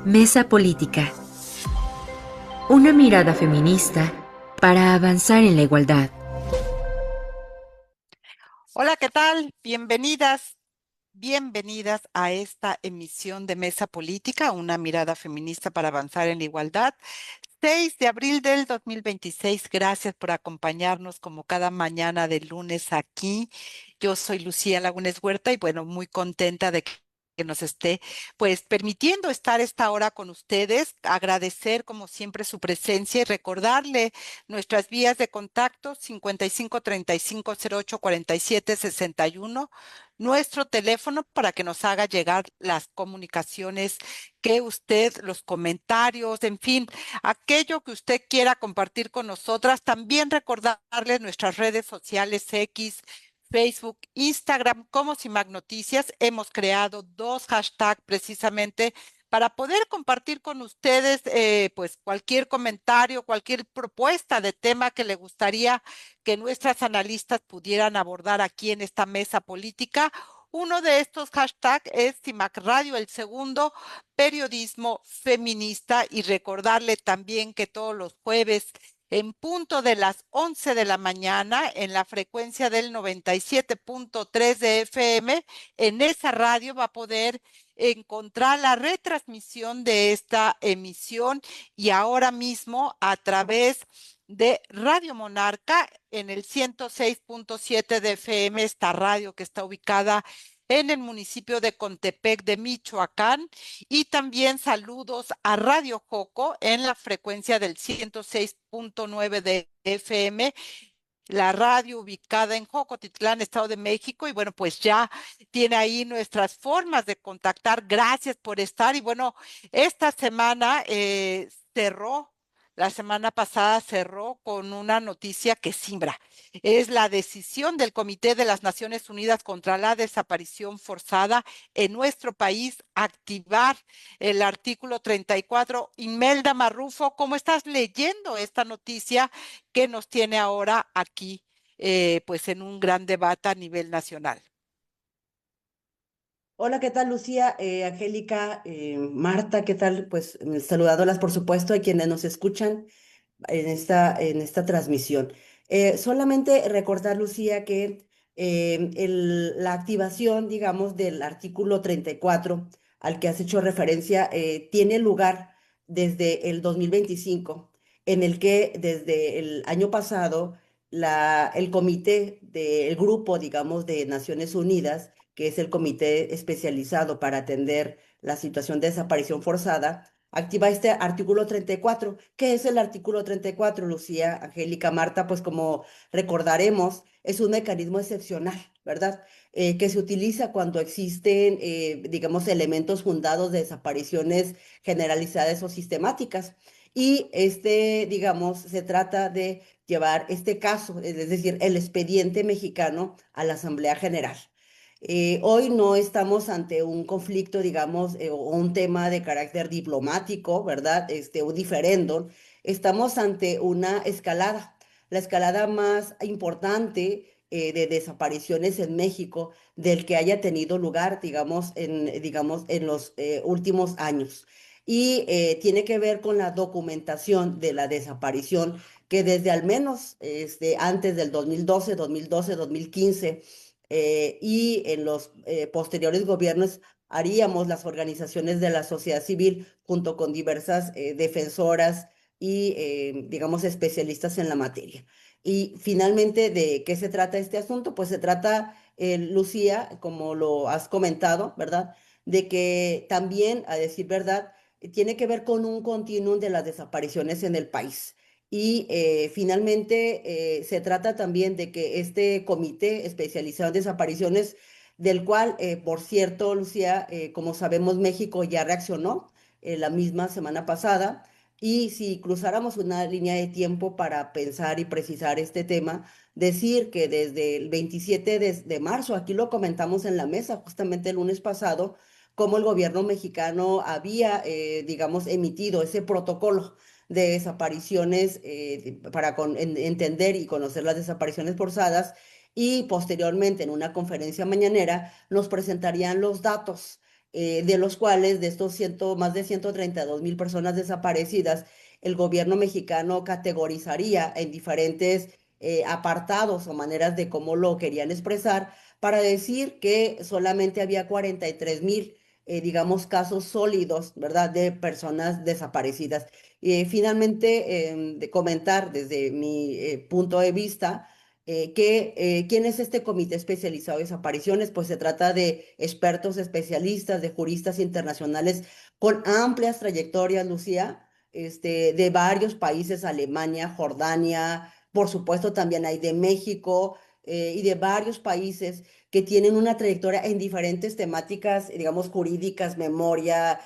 Mesa Política. Una mirada feminista para avanzar en la igualdad. Hola, ¿qué tal? Bienvenidas a esta emisión de Mesa Política, una mirada feminista para avanzar en la igualdad. 6 de abril del 2026. Gracias por acompañarnos como cada mañana de lunes aquí. Yo soy Lucía Lagunes Huerta y bueno, muy contenta de que nos esté pues permitiendo estar esta hora con ustedes, agradecer como siempre su presencia y recordarle nuestras vías de contacto 55 35 08 47 61, nuestro teléfono para que nos haga llegar las comunicaciones que usted, los comentarios, en fin, aquello que usted quiera compartir con nosotras. También recordarles nuestras redes sociales X, Facebook, Instagram, como CIMAC Noticias. Hemos creado dos hashtags precisamente para poder compartir con ustedes pues cualquier comentario, cualquier propuesta de tema que le gustaría que nuestras analistas pudieran abordar aquí en esta mesa política. Uno de estos hashtags es CIMAC Radio, el segundo, periodismo feminista, y recordarle también que todos los jueves en punto de las 11 de la mañana en la frecuencia del 97.3 de FM, en esa radio va a poder encontrar la retransmisión de esta emisión y ahora mismo a través de Radio Monarca en el 106.7 de FM, esta radio que está ubicada en el municipio de Contepec de Michoacán, y también saludos a Radio Joco en la frecuencia del 106.9 de FM, la radio ubicada en Jocotitlán, Estado de México. Y bueno, pues ya tiene ahí nuestras formas de contactar. Gracias por estar. Y bueno, esta semana la semana pasada cerró con una noticia que simbra. Es la decisión del Comité de las Naciones Unidas contra la Desaparición Forzada en nuestro país activar el artículo 34. Imelda Marrufo, ¿cómo estás leyendo esta noticia que nos tiene ahora aquí, pues en un gran debate a nivel nacional? Hola, ¿qué tal, Lucía? Angélica, Marta, ¿qué tal? Pues saludándolas, por supuesto, a quienes nos escuchan en esta transmisión. Solamente recordar, Lucía, que la activación, digamos, del artículo 34 al que has hecho referencia tiene lugar desde el 2025, en el que desde el año pasado el comité del grupo, digamos, de Naciones Unidas, que es el comité especializado para atender la situación de desaparición forzada, activa este artículo 34. ¿Qué es el artículo 34, Lucía, Angélica, Marta? Pues como recordaremos, es un mecanismo excepcional, ¿verdad? Que se utiliza cuando existen, digamos, elementos fundados de desapariciones generalizadas o sistemáticas. Y digamos, se trata de llevar este caso, es decir, el expediente mexicano a la Asamblea General. Hoy no estamos ante un conflicto, digamos, o un tema de carácter diplomático, ¿verdad? Un diferendo. Estamos ante una escalada, la escalada más importante de desapariciones en México del que haya tenido lugar, digamos, en los últimos años. Y tiene que ver con la documentación de la desaparición que desde al menos antes del 2015 y en los posteriores gobiernos haríamos las organizaciones de la sociedad civil junto con diversas defensoras y, digamos, especialistas en la materia. Y finalmente, ¿de qué se trata este asunto? Pues se trata, Lucía, como lo has comentado, ¿verdad? De que también, a decir verdad, tiene que ver con un continuum de las desapariciones en el país. Y finalmente se trata también de que este comité especializado en desapariciones, del cual, por cierto, Lucía, como sabemos, México ya reaccionó la misma semana pasada. Y si cruzáramos una línea de tiempo para pensar y precisar este tema, decir que desde el 27 de marzo, aquí lo comentamos en la mesa justamente el lunes pasado, cómo el gobierno mexicano había, digamos, emitido ese protocolo de desapariciones para entender y conocer las desapariciones forzadas, y posteriormente en una conferencia mañanera nos presentarían los datos de los cuales de estos más de 132.000 personas desaparecidas, el gobierno mexicano categorizaría en diferentes apartados o maneras de cómo lo querían expresar para decir que solamente había 43.000, digamos, casos sólidos, ¿verdad?, de personas desaparecidas. Finalmente, de comentar desde mi punto de vista, ¿quién es este comité especializado de desapariciones? Pues se trata de expertos especialistas, de juristas internacionales con amplias trayectorias, Lucía, de varios países, Alemania, Jordania, por supuesto también hay de México, y de varios países que tienen una trayectoria en diferentes temáticas, digamos, jurídicas, memoria,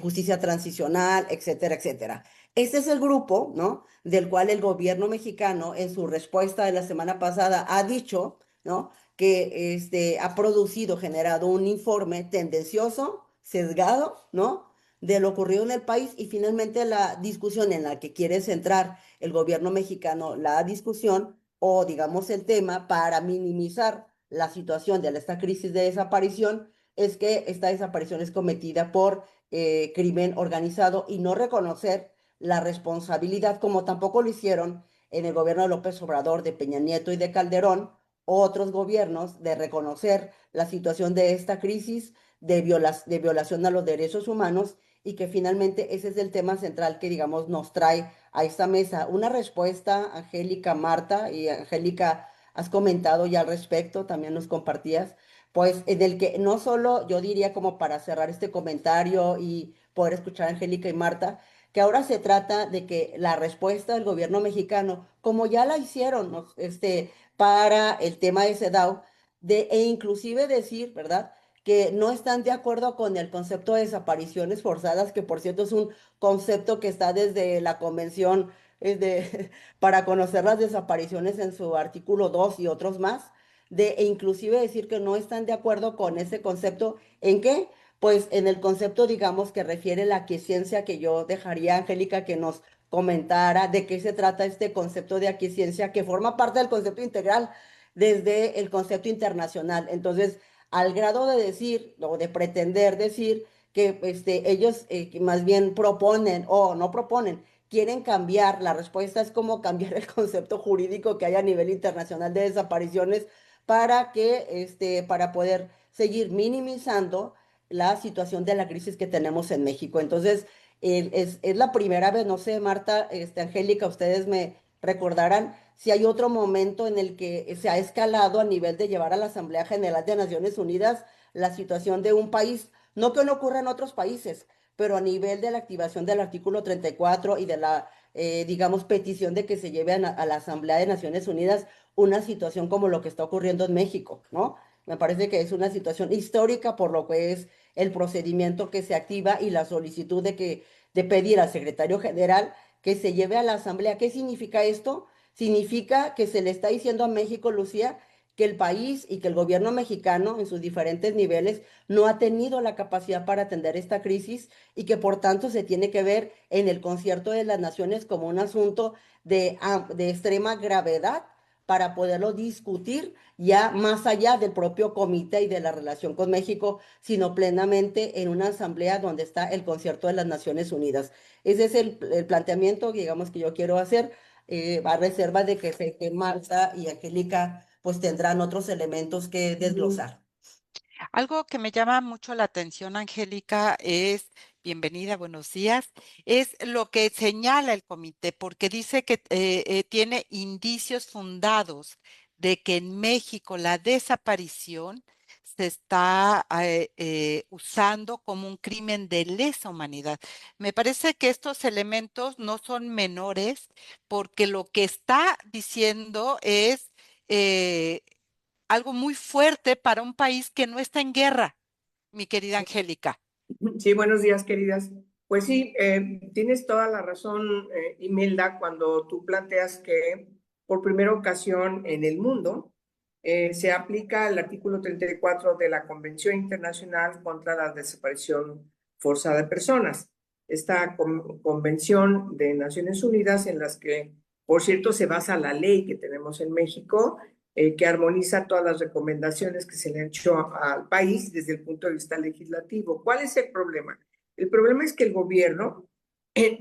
justicia transicional, etcétera, etcétera. Este es el grupo, ¿no?, del cual el gobierno mexicano en su respuesta de la semana pasada ha dicho, ¿no?, que ha producido, generado un informe tendencioso, sesgado, ¿no?, de lo ocurrido en el país, y finalmente la discusión en la que quiere centrar el gobierno mexicano la discusión o digamos el tema para minimizar la situación de esta crisis de desaparición es que esta desaparición es cometida por crimen organizado y no reconocer la responsabilidad, como tampoco lo hicieron en el gobierno de López Obrador, de Peña Nieto y de Calderón, otros gobiernos, de reconocer la situación de esta crisis de violación a los derechos humanos, y que finalmente ese es el tema central que, digamos, nos trae a esta mesa. Una respuesta, Angélica, Marta, y Angélica, has comentado ya al respecto, también nos compartías, pues en el que no solo yo diría, como para cerrar este comentario y poder escuchar a Angélica y Marta, que ahora se trata de que la respuesta del gobierno mexicano, como ya la hicieron, ¿no?, para el tema de CEDAW, e inclusive decir, ¿verdad?, que no están de acuerdo con el concepto de desapariciones forzadas, que por cierto es un concepto que está desde la Convención para conocer las desapariciones en su artículo 2 y otros más, e inclusive decir que no están de acuerdo con ese concepto. ¿En qué? Pues en el concepto, digamos, que refiere la aquiescencia, que yo dejaría a Angélica que nos comentara de qué se trata este concepto de aquiescencia, que forma parte del concepto integral desde el concepto internacional. Entonces, al grado de decir o de pretender decir que ellos que más bien proponen o no proponen, quieren cambiar, la respuesta es como cambiar el concepto jurídico que hay a nivel internacional de desapariciones para poder seguir minimizando la situación de la crisis que tenemos en México. Entonces, es la primera vez, no sé, Marta, Angélica, ustedes me recordarán si hay otro momento en el que se ha escalado a nivel de llevar a la Asamblea General de Naciones Unidas la situación de un país, no que no ocurra en otros países, pero a nivel de la activación del artículo 34 y de la, digamos, petición de que se lleve a la Asamblea de Naciones Unidas una situación como lo que está ocurriendo en México, ¿no? Me parece que es una situación histórica por lo que es el procedimiento que se activa y la solicitud de pedir al secretario general que se lleve a la Asamblea. ¿Qué significa esto? Significa que se le está diciendo a México, Lucía, que el país y que el gobierno mexicano en sus diferentes niveles no ha tenido la capacidad para atender esta crisis, y que por tanto se tiene que ver en el concierto de las naciones como un asunto de extrema gravedad para poderlo discutir ya más allá del propio comité y de la relación con México, sino plenamente en una asamblea donde está el concierto de las Naciones Unidas. Ese es el planteamiento, digamos, que yo quiero hacer, a reserva de que sé que Marta y Angélica pues tendrán otros elementos que desglosar. Algo que me llama mucho la atención, Angélica, es, bienvenida, buenos días, es lo que señala el comité, porque dice que tiene indicios fundados de que en México la desaparición se está usando como un crimen de lesa humanidad. Me parece que estos elementos no son menores, porque lo que está diciendo es algo muy fuerte para un país que no está en guerra, mi querida Angélica. Sí, buenos días, queridas. Pues sí, tienes toda la razón, Imelda, cuando tú planteas que por primera ocasión en el mundo se aplica el artículo 34 de la Convención Internacional contra la Desaparición Forzada de Personas. Esta convención de Naciones Unidas, en las que, por cierto, se basa la ley que tenemos en México, que armoniza todas las recomendaciones que se le han hecho al país desde el punto de vista legislativo. ¿Cuál es el problema? El problema es que el gobierno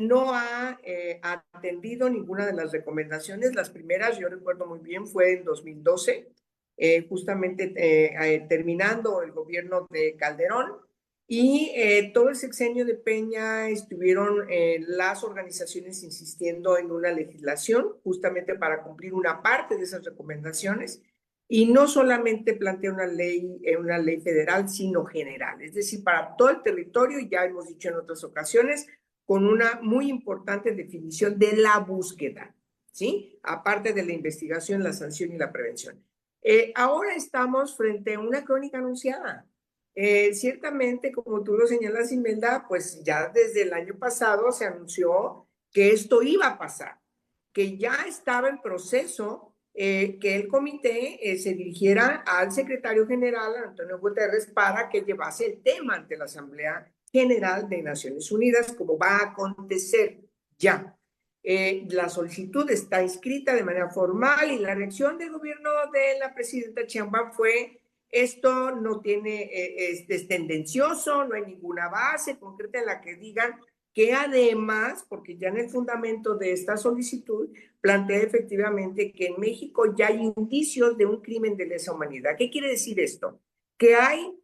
no ha atendido ninguna de las recomendaciones. Las primeras, yo recuerdo muy bien, fue en 2012, justamente terminando el gobierno de Calderón, y todo el sexenio de Peña estuvieron las organizaciones insistiendo en una legislación justamente para cumplir una parte de esas recomendaciones, y no solamente plantea una ley federal, sino general, es decir, para todo el territorio, y ya hemos dicho en otras ocasiones, con una muy importante definición de la búsqueda, ¿sí? Aparte de la investigación, la sanción y la prevención. Ahora estamos frente a una crónica anunciada. Ciertamente, como tú lo señalas, Imelda, pues ya desde el año pasado se anunció que esto iba a pasar, que ya estaba en proceso, que el comité se dirigiera al secretario general, Antonio Guterres, para que llevase el tema ante la Asamblea General de Naciones Unidas, como va a acontecer ya. La solicitud está inscrita de manera formal y la reacción del gobierno de la presidenta Sheinbaum fue: esto no tiene, es tendencioso, no hay ninguna base concreta en la que digan que además, porque ya en el fundamento de esta solicitud plantea efectivamente que en México ya hay indicios de un crimen de lesa humanidad. ¿Qué quiere decir esto? Que hay,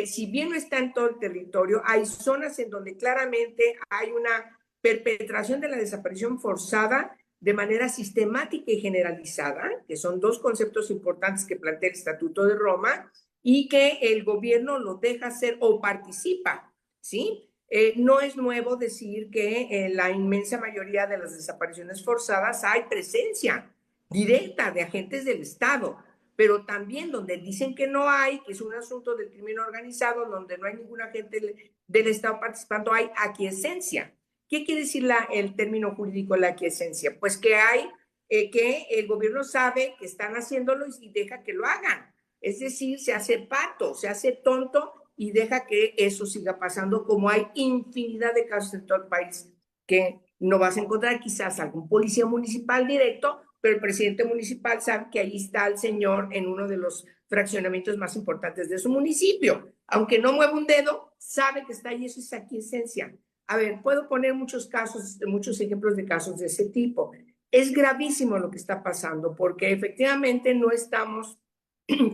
si bien no está en todo el territorio, hay zonas en donde claramente hay una perpetración de la desaparición forzada de manera sistemática y generalizada, que son dos conceptos importantes que plantea el Estatuto de Roma, y que el gobierno lo deja hacer o participa, ¿sí? No es nuevo decir que en la inmensa mayoría de las desapariciones forzadas hay presencia directa de agentes del Estado, pero también donde dicen que no hay, que es un asunto del crimen organizado, donde no hay ningún agente del Estado participando, hay aquiescencia. ¿Qué quiere decir el término jurídico, la aquiescencia? Pues que hay, que el gobierno sabe que están haciéndolo y deja que lo hagan. Es decir, se hace pato, se hace tonto y deja que eso siga pasando, como hay infinidad de casos en todo el país que no vas a encontrar quizás algún policía municipal directo, pero el presidente municipal sabe que ahí está el señor en uno de los fraccionamientos más importantes de su municipio. Aunque no mueva un dedo, sabe que está ahí, eso es aquiescencia. A ver, puedo poner muchos casos, muchos ejemplos de casos de ese tipo. Es gravísimo lo que está pasando porque efectivamente no estamos,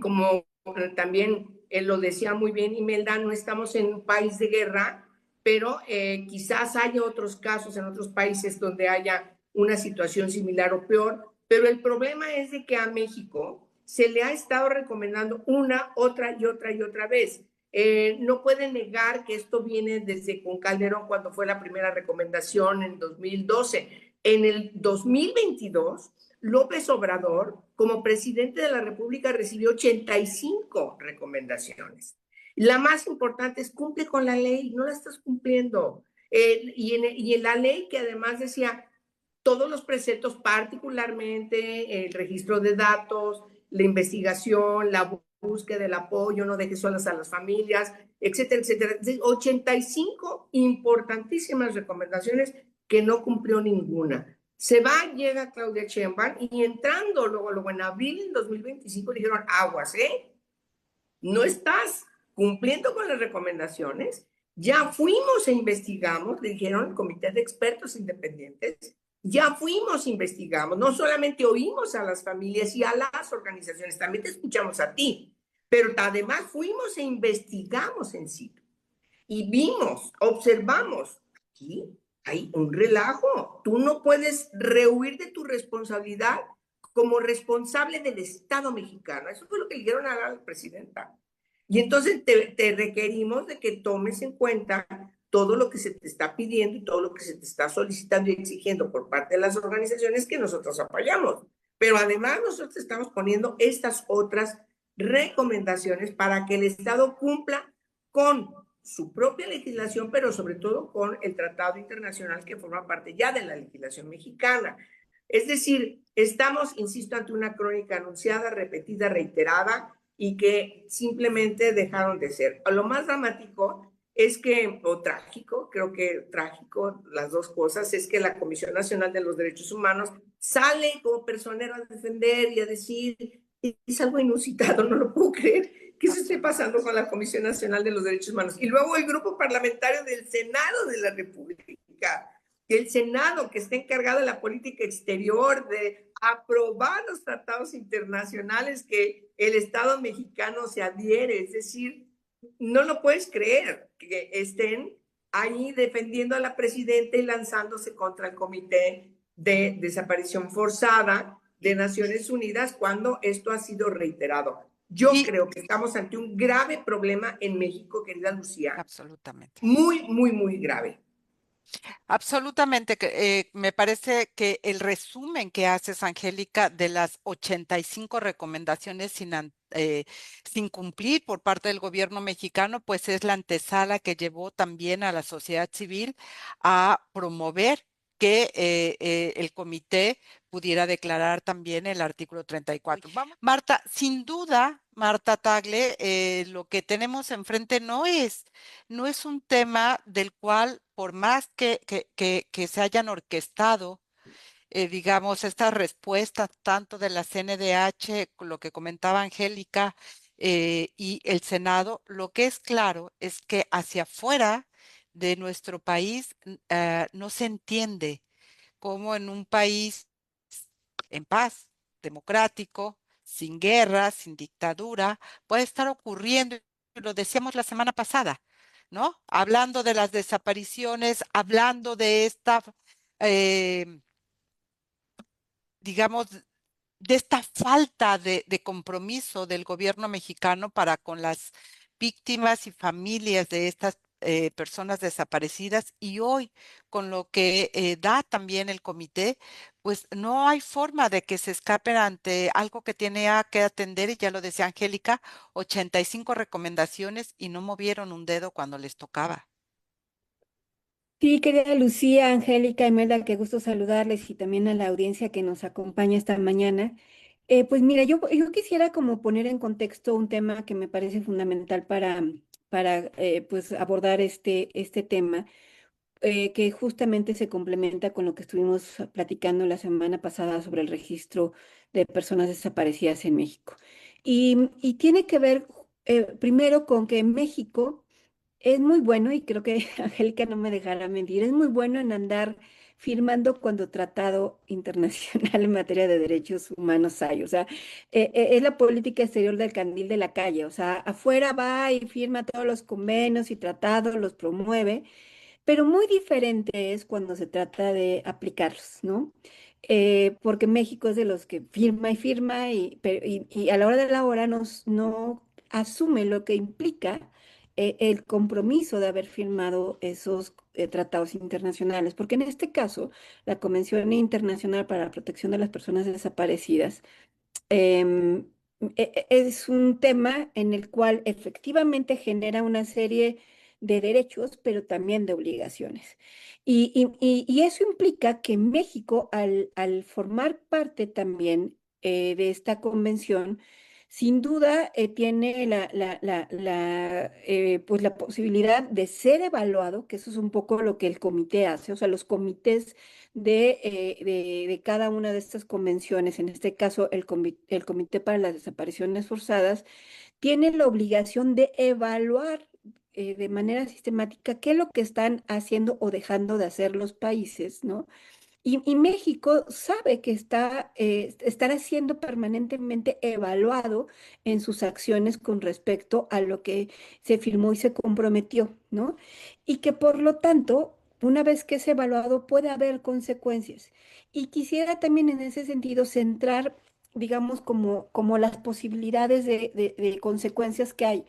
como también lo decía muy bien Imelda, no estamos en un país de guerra, pero quizás haya otros casos en otros países donde haya una situación similar o peor, pero el problema es de que a México se le ha estado recomendando una, otra y otra y otra vez. No pueden negar que esto viene desde con Calderón, cuando fue la primera recomendación en 2012. En el 2022, López Obrador, como presidente de la República, recibió 85 recomendaciones. La más importante es: cumple con la ley, no la estás cumpliendo. Y en la ley, que además decía todos los preceptos, particularmente el registro de datos, la investigación, la búsqueda del apoyo, no dejes solas a las familias, etcétera, etcétera. 85 importantísimas recomendaciones que no cumplió ninguna. Se va, llega Claudia Sheinbaum y entrando luego en abril del 2025 dijeron: aguas, no estás cumpliendo con las recomendaciones. Ya fuimos e investigamos, le dijeron el comité de expertos independientes. Ya fuimos, investigamos, no solamente oímos a las familias y a las organizaciones, también te escuchamos a ti, pero además fuimos e investigamos en sitio y vimos, observamos, aquí hay un relajo. Tú no puedes rehuir de tu responsabilidad como responsable del Estado mexicano. Eso fue lo que le dijeron a la presidenta. Y entonces te requerimos de que tomes en cuenta todo lo que se te está pidiendo y todo lo que se te está solicitando y exigiendo por parte de las organizaciones que nosotros apoyamos. Pero además nosotros estamos poniendo estas otras recomendaciones para que el Estado cumpla con su propia legislación, pero sobre todo con el tratado internacional que forma parte ya de la legislación mexicana. Es decir, estamos, insisto, ante una crónica anunciada, repetida, reiterada, y que simplemente dejaron de ser. Lo más dramático es que, o trágico, creo que trágico, las dos cosas, es que la Comisión Nacional de los Derechos Humanos sale como personero a defender y a decir es algo inusitado, no lo puedo creer que eso esté pasando con la Comisión Nacional de los Derechos Humanos. Y luego el grupo parlamentario del Senado de la República, el Senado que está encargado de la política exterior, de aprobar los tratados internacionales que el Estado mexicano se adhiere, es decir, no lo puedes creer que estén ahí defendiendo a la presidenta y lanzándose contra el Comité de Desaparición Forzada de Naciones Unidas cuando esto ha sido reiterado. Yo creo que estamos ante un grave problema en México, querida Lucía. Absolutamente. Muy, muy, muy grave. Absolutamente. Me parece que el resumen que haces, Angélica, de las 85 recomendaciones sin cumplir por parte del gobierno mexicano, pues es la antesala que llevó también a la sociedad civil a promover que el comité pudiera declarar también el artículo 34. Vamos. Marta, sin duda, Marta Tagle, lo que tenemos enfrente no es un tema del cual, por más que se hayan orquestado, digamos, estas respuestas tanto de la CNDH, lo que comentaba Angélica, y el Senado, lo que es claro es que hacia afuera de nuestro país no se entiende cómo en un país en paz, democrático, sin guerra, sin dictadura, puede estar ocurriendo, y lo decíamos la semana pasada, ¿no? Hablando de las desapariciones, hablando de esta, eh, digamos, de esta falta de compromiso del gobierno mexicano para con las víctimas y familias de estas personas desaparecidas, y hoy con lo que da también el comité, pues no hay forma de que se escapen ante algo que tiene que atender, y ya lo decía Angélica, 85 recomendaciones y no movieron un dedo cuando les tocaba. Sí, querida Lucía, Angélica, Imelda, qué gusto saludarles y también a la audiencia que nos acompaña esta mañana. Pues mira, yo quisiera como poner en contexto un tema que me parece fundamental para pues abordar este tema, que justamente se complementa con lo que estuvimos platicando la semana pasada sobre el registro de personas desaparecidas en México. Y tiene que ver primero con que México es muy bueno, y creo que Angélica no me dejará mentir, es muy bueno en andar firmando cuando tratado internacional en materia de derechos humanos hay. O sea, es la política exterior del candil de la calle. O sea, afuera va y firma todos los convenios y tratados, los promueve, pero muy diferente es cuando se trata de aplicarlos, ¿no? Porque México es de los que firma y firma y a la hora de la hora no asume lo que implica el compromiso de haber firmado esos tratados internacionales, porque en este caso, la Convención Internacional para la Protección de las Personas Desaparecidas em, es un tema en el cual efectivamente genera una serie de derechos, pero también de obligaciones. Y eso implica que México, al formar parte también de esta convención, sin duda tiene pues la posibilidad de ser evaluado, que eso es un poco lo que el comité hace. O sea, los comités de cada una de estas convenciones, en este caso el Comité para las Desapariciones Forzadas, tiene la obligación de evaluar de manera sistemática qué es lo que están haciendo o dejando de hacer los países, ¿no? Y México sabe que estará siendo permanentemente evaluado en sus acciones con respecto a lo que se firmó y se comprometió, ¿no? Y que por lo tanto, una vez que es evaluado, puede haber consecuencias. Y quisiera también en ese sentido centrar, digamos, como las posibilidades de consecuencias que hay.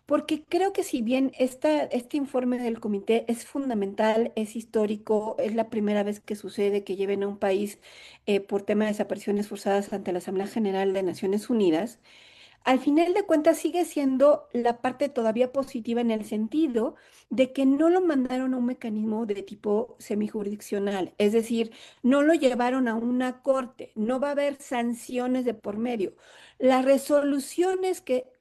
Porque creo que si bien este informe del comité es fundamental, es histórico, es la primera vez que sucede que lleven a un país por tema de desapariciones forzadas ante la Asamblea General de Naciones Unidas, al final de cuentas sigue siendo la parte todavía positiva en el sentido de que no lo mandaron a un mecanismo de tipo semijurisdiccional, es decir, no lo llevaron a una corte, no va a haber sanciones de por medio. Las resoluciones que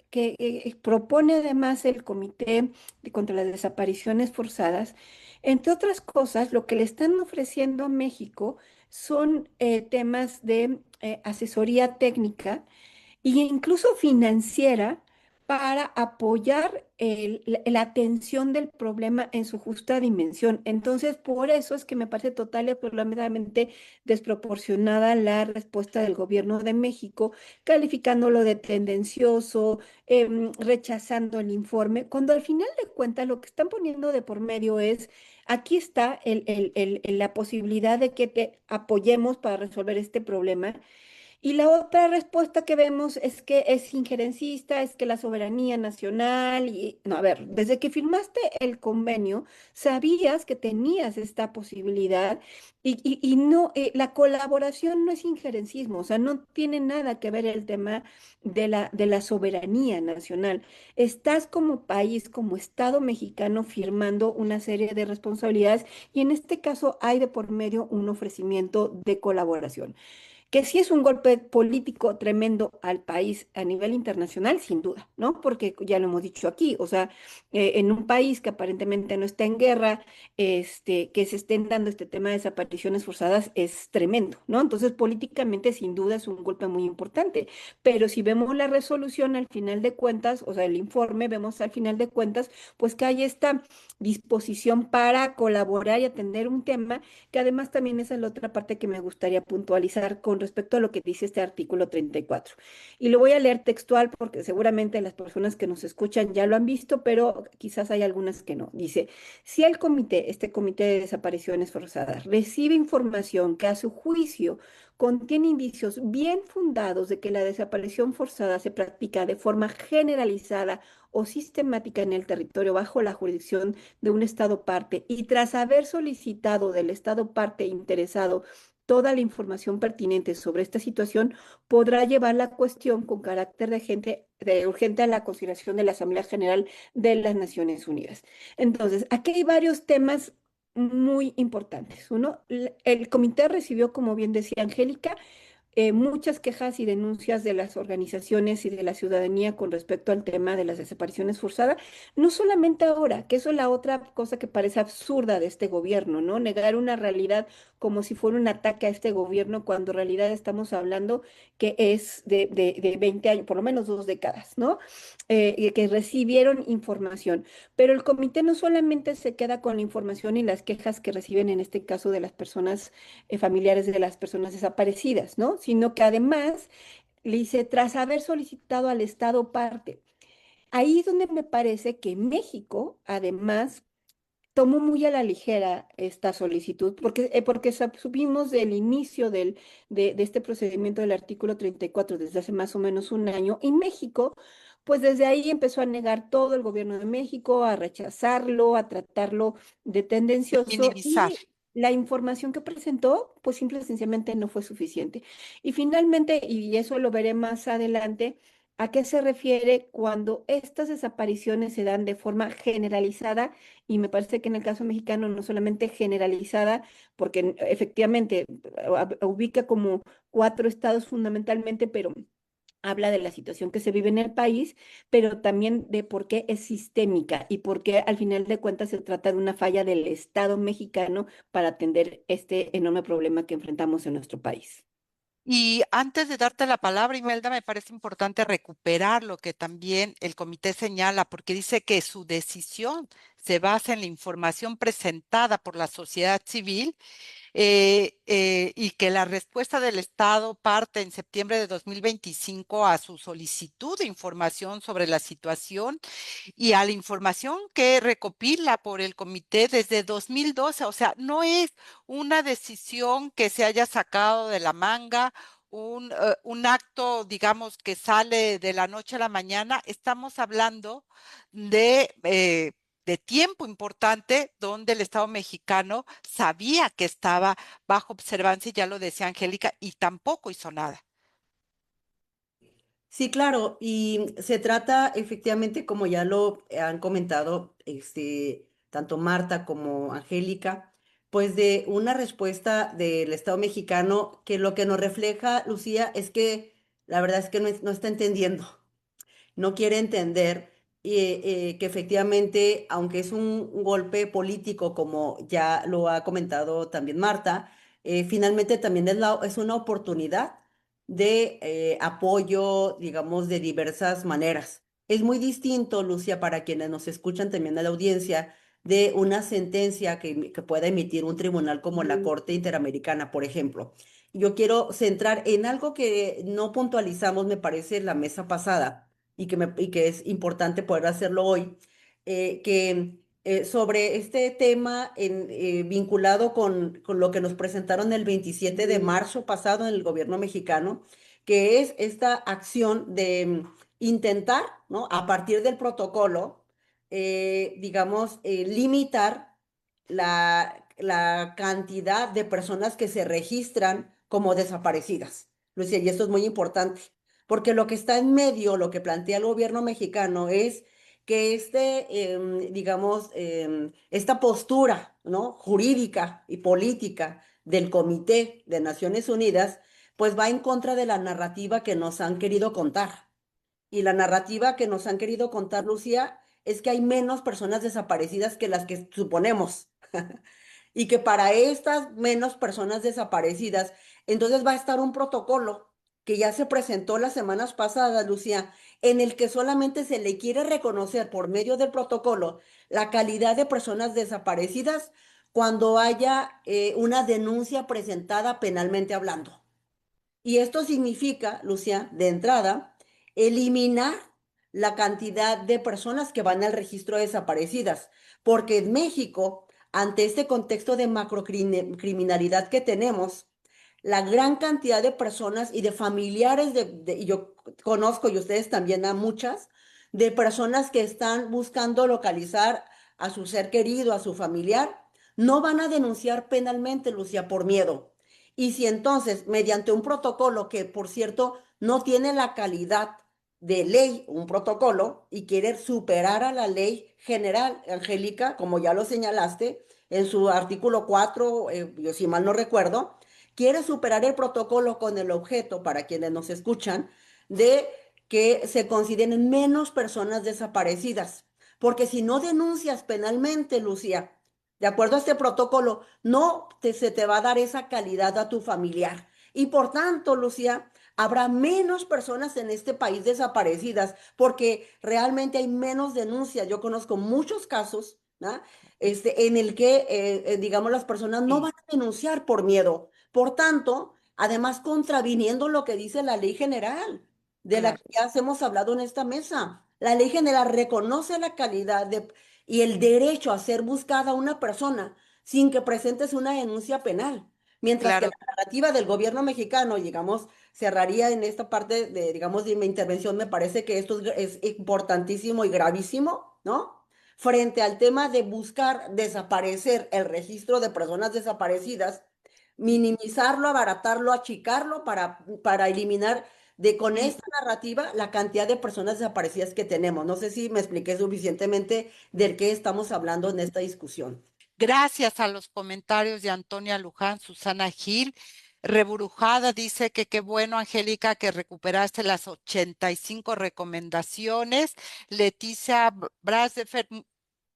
propone además el contra las Desapariciones Forzadas, entre otras cosas, lo que le están ofreciendo a México son temas de asesoría técnica y incluso financiera para apoyar la atención del problema en su justa dimensión. Entonces, por eso es que me parece total y absolutamente desproporcionada la respuesta del gobierno de México, calificándolo de tendencioso, rechazando el informe, cuando al final de cuentas lo que están poniendo de por medio es, aquí está la posibilidad de que te apoyemos para resolver este problema. Y la otra respuesta que vemos es que es injerencista, es que la soberanía nacional, y no, a ver, desde que firmaste el convenio, sabías que tenías esta posibilidad y no, la colaboración no es injerencismo, o sea, no tiene nada que ver el tema de la soberanía nacional. Estás como país, como Estado mexicano, firmando una serie de responsabilidades y en este caso hay de por medio un ofrecimiento de colaboración que sí es un golpe político tremendo al país a nivel internacional, sin duda, ¿no? Porque ya lo hemos dicho aquí, o sea, en un país que aparentemente no está en guerra, que se estén dando este tema de desapariciones forzadas es tremendo, ¿no? Entonces, políticamente, sin duda, es un golpe muy importante. Pero si vemos la resolución al final de cuentas, o sea, el informe, vemos al final de cuentas, pues que hay esta disposición para colaborar y atender un tema que además también esa es la otra parte que me gustaría puntualizar con respecto a lo que dice este artículo 34. Y lo voy a leer textual porque seguramente las personas que nos escuchan ya lo han visto, pero quizás hay algunas que no. Dice, si el comité, este comité de desapariciones forzadas, recibe información que a su juicio contiene indicios bien fundados de que la desaparición forzada se practica de forma generalizada o sistemática en el territorio bajo la jurisdicción de un Estado parte y tras haber solicitado del Estado parte interesado toda la información pertinente sobre esta situación, podrá llevar la cuestión con carácter de urgente a la consideración de la Asamblea General de las Naciones Unidas. Entonces, aquí hay varios temas muy importantes. Uno, el comité recibió, como bien decía Angélica, muchas quejas y denuncias de las organizaciones y de la ciudadanía con respecto al tema de las desapariciones forzadas, no solamente ahora, que eso es la otra cosa que parece absurda de este gobierno, ¿no? Negar una realidad como si fuera un ataque a este gobierno, cuando en realidad estamos hablando que es de 20 años, por lo menos 2 décadas, ¿no? Y que recibieron información. Pero el comité no solamente se queda con la información y las quejas que reciben en este caso de las personas familiares de las personas desaparecidas, ¿no? Sino que además le dice, tras haber solicitado al Estado parte. Ahí es donde me parece que México, además, tomó muy a la ligera esta solicitud, porque supimos del inicio de este procedimiento del artículo 34 desde hace más o menos un año, y México, pues desde ahí empezó a negar todo el gobierno de México, a rechazarlo, a tratarlo de tendencioso, Minimizar. y la información que presentó, pues simple y sencillamente no fue suficiente. Y finalmente, y eso lo veré más adelante, ¿a qué se refiere cuando estas desapariciones se dan de forma generalizada? Y me parece que en el caso mexicano no solamente generalizada, porque efectivamente ubica como 4 estados fundamentalmente, pero habla de la situación que se vive en el país, pero también de por qué es sistémica y por qué al final de cuentas se trata de una falla del Estado mexicano para atender este enorme problema que enfrentamos en nuestro país. Y antes de darte la palabra, Imelda, me parece importante recuperar lo que también el comité señala, porque dice que su decisión se basa en la información presentada por la sociedad civil y que la respuesta del Estado parte en septiembre de 2025 a su solicitud de información sobre la situación y a la información que recopila por el comité desde 2012. O sea, no es una decisión que se haya sacado de la manga, un acto, digamos, que sale de la noche a la mañana. Estamos hablando de tiempo importante donde el Estado mexicano sabía que estaba bajo observancia, y ya lo decía Angélica, y tampoco hizo nada. Sí, claro, y se trata efectivamente, como ya lo han comentado, tanto Marta como Angélica, pues de una respuesta del Estado mexicano que lo que nos refleja, Lucía, es que la verdad es que no está entendiendo, no quiere entender que efectivamente, aunque es un golpe político, como ya lo ha comentado también Marta, finalmente también es una oportunidad de apoyo, digamos, de diversas maneras. Es muy distinto, Lucia, para quienes nos escuchan también a la audiencia, de una sentencia que pueda emitir un tribunal como la Corte Interamericana, por ejemplo. Yo quiero centrar en algo que no puntualizamos, me parece, en la mesa pasada y que es importante poder hacerlo hoy, que sobre este tema vinculado con lo que nos presentaron el 27 de marzo pasado en el gobierno mexicano, que es esta acción de intentar, ¿no? A partir del protocolo, digamos, limitar la cantidad de personas que se registran como desaparecidas. Lucía, y esto es muy importante, porque lo que está en medio, lo que plantea el gobierno mexicano es que digamos, esta postura, ¿no? Jurídica y política del Comité de Naciones Unidas, pues va en contra de la narrativa que nos han querido contar. Y la narrativa que nos han querido contar, Lucía, es que hay menos personas desaparecidas que las que suponemos. Y que para estas menos personas desaparecidas, entonces va a estar un protocolo que ya se presentó las semanas pasadas, Lucía, en el que solamente se le quiere reconocer por medio del protocolo la calidad de personas desaparecidas cuando haya una denuncia presentada penalmente hablando. Y esto significa, Lucia, de entrada, eliminar la cantidad de personas que van al registro de desaparecidas, porque en México, ante este contexto de macrocriminalidad que tenemos, la gran cantidad de personas y de familiares y yo conozco y ustedes también a muchas, de personas que están buscando localizar a su ser querido, a su familiar, no van a denunciar penalmente, Lucia, por miedo. Y si entonces, mediante un protocolo que, por cierto, no tiene la calidad de ley, un protocolo, y quiere superar a la ley general, Angélica, como ya lo señalaste, en su artículo 4, yo si mal no recuerdo, quiere superar el protocolo con el objeto, para quienes nos escuchan, de que se consideren menos personas desaparecidas. Porque si no denuncias penalmente, Lucía, de acuerdo a este protocolo, se te va a dar esa calidad a tu familiar. Y por tanto, Lucía, habrá menos personas en este país desaparecidas porque realmente hay menos denuncias. Yo conozco muchos casos, ¿no? En el que, digamos, las personas no Sí, van a denunciar por miedo. Por tanto, además contraviniendo lo que dice la ley general, de la claro. que ya hemos hablado en esta mesa. La ley general reconoce la y el derecho a ser buscada una persona sin que presentes una denuncia penal. Mientras que la Claro, narrativa del gobierno mexicano, digamos, cerraría en esta parte de, digamos, de mi intervención, me parece que esto es importantísimo y gravísimo, ¿no? Frente al tema de buscar desaparecer el registro de personas desaparecidas, minimizarlo, abaratarlo, achicarlo para eliminar con sí. esta narrativa la cantidad de personas desaparecidas que tenemos. No sé si me expliqué suficientemente del que estamos hablando en esta discusión. Gracias a los comentarios de Antonia Luján, Susana Gil. Reburujada dice que qué bueno, Angélica, que recuperaste las 85 recomendaciones. Leticia